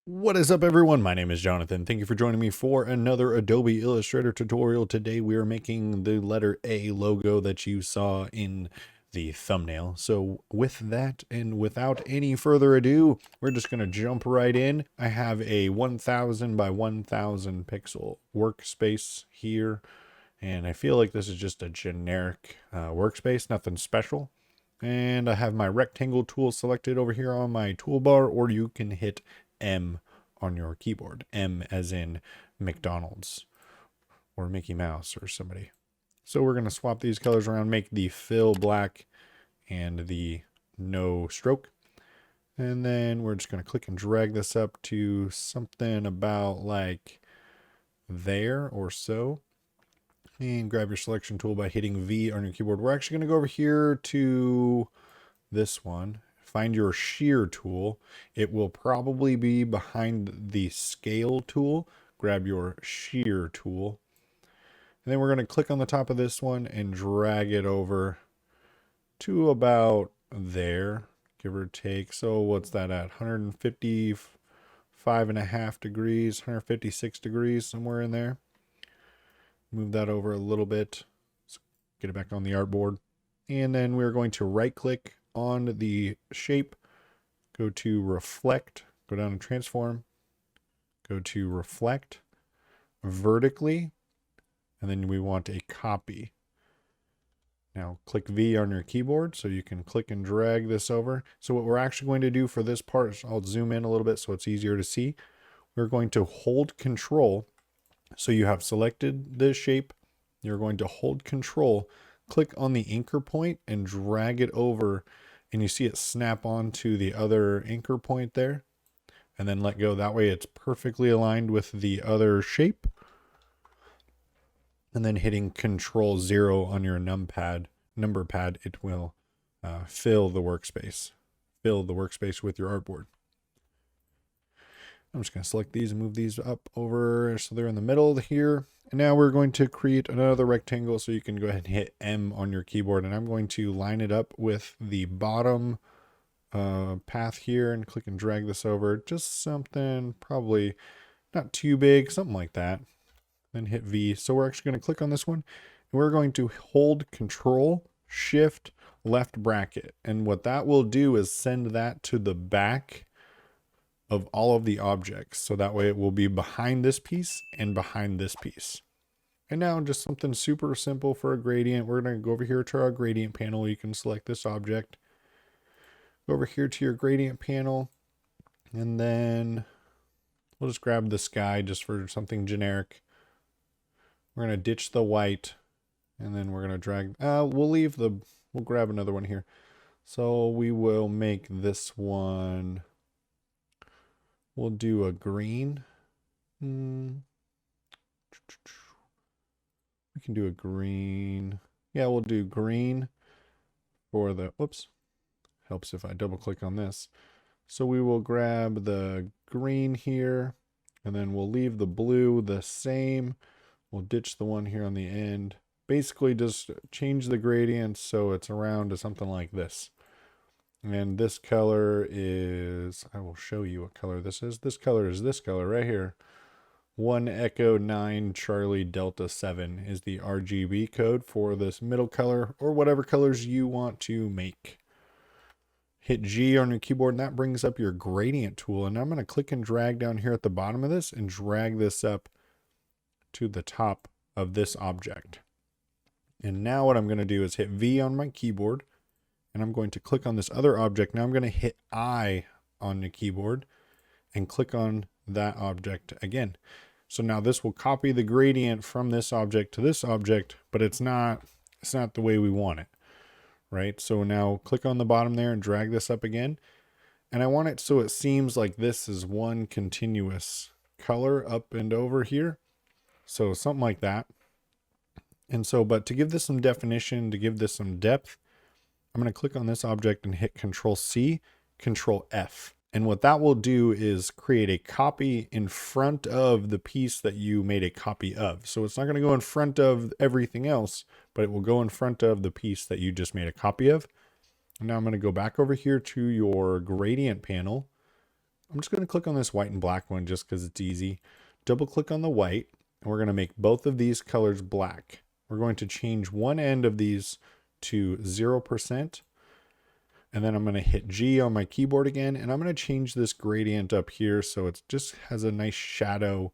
What is up, everyone? My name is Jonathan. Thank you for joining me for another Adobe Illustrator tutorial. Today we are making the letter A logo that you saw in the thumbnail. So with that and without any further ado, we're just going to jump right in. I have a 1000 by 1000 pixel workspace here, and I feel like this is just a generic workspace, nothing special. And I have my rectangle tool selected over here on my toolbar, or you can hit M on your keyboard. M as in McDonald's or Mickey Mouse or somebody. So we're going to swap these colors around, make the fill black and the no stroke. And then we're just going to click and drag this up to something about like there or so. And grab your selection tool by hitting V on your keyboard. We're actually going to go over here to this one. Find your shear tool. It will probably be behind the scale tool. Grab your shear tool. And then we're going to click on the top of this one and drag it over to about there, give or take. So what's that at? 155.5 degrees, 156 degrees, somewhere in there. Move that over a little bit. So get it back on the artboard. And then we're going to right click on the shape, go to reflect, go down to transform, go to reflect vertically, and then we want a copy. Now click V on your keyboard so you can click and drag this over. So what we're actually going to do for this part is I'll zoom in a little bit so it's easier to see. We're going to hold control. So you have selected this shape. You're going to hold control, click on the anchor point and drag it over, and you see it snap onto the other anchor point there, and then let go. That way it's perfectly aligned with the other shape. And then hitting Control 0 on your number pad, it will fill the workspace with your artboard. I'm just going to select these and move these up over so they're in the middle here. And now we're going to create another rectangle, so you can go ahead and hit M on your keyboard. And I'm going to line it up with the bottom path here and click and drag this over. Just something probably not too big, something like that. Then hit V. So we're actually going to click on this one. And we're going to hold Control, Shift, left bracket. And what that will do is send that to the back of all of the objects. So that way it will be behind this piece and behind this piece. And now just something super simple for a gradient. We're going to go over here to our gradient panel. You can select this object. Go over here to your gradient panel. And then we'll just grab the sky just for something generic. We're going to ditch the white. And then we're going to drag, we'll grab another one here. So we will make this one, we'll do a green. We can do a green. Yeah, we'll do green for the, whoops, helps if I double click on this. So we will grab the green here, and then we'll leave the blue the same. We'll ditch the one here on the end. Basically just change the gradient so it's around to something like this. And this color is, I will show you what color this is. This color is this color right here. 1 Echo 9 Charlie Delta 7 is the RGB code for this middle color, or whatever colors you want to make. Hit G on your keyboard and that brings up your gradient tool. And I'm going to click and drag down here at the bottom of this and drag this up to the top of this object. And now what I'm going to do is hit V on my keyboard, and I'm going to click on this other object. Now I'm going to hit I on the keyboard and click on that object again. So now this will copy the gradient from this object to this object, but it's not the way we want it, right? So now click on the bottom there and drag this up again. And I want it so it seems like this is one continuous color up and over here. So something like that. And so, but to give this some definition, to give this some depth, I'm going to click on this object and hit Control C, Control F. And what that will do is create a copy in front of the piece that you made a copy of. So it's not going to go in front of everything else, but it will go in front of the piece that you just made a copy of. And now I'm going to go back over here to your gradient panel I'm just going to click on this white and black one just because it's easy. Double click on the white, and we're going to make both of these colors black. We're going to change one end of these to 0%. And then I'm going to hit G on my keyboard again, and I'm going to change this gradient up here so it just has a nice shadow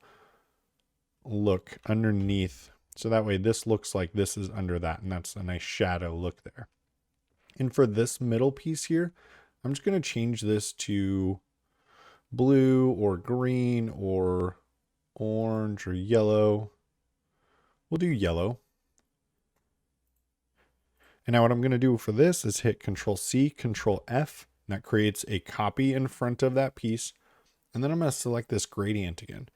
look underneath. So that way this looks like this is under that, and that's a nice shadow look there. And for this middle piece here, I'm just going to change this to blue or green or orange or yellow. We'll do yellow. And now what I'm going to do for this is hit Control C, Control F. And that creates a copy in front of that piece. And then I'm going to select this gradient again.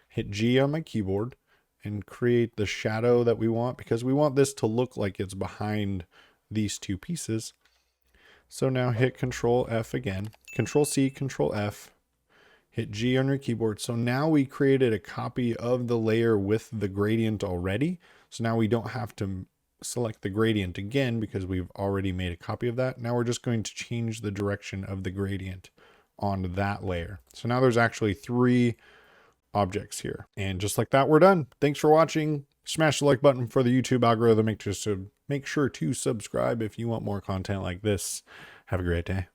Hit G on my keyboard and create the shadow that we want, because we want this to look like it's behind these two pieces. So now hit Control F again, Control C, Control F, hit G on your keyboard. So now we created a copy of the layer with the gradient already. So now we don't have to select the gradient again because we've already made a copy of that. Now we're just going to change the direction of the gradient on that layer. So now there's actually 3 objects here. And just like that, we're done. Thanks for watching. Smash the like button for the YouTube algorithm. Make sure to subscribe if you want more content like this. Have a great day.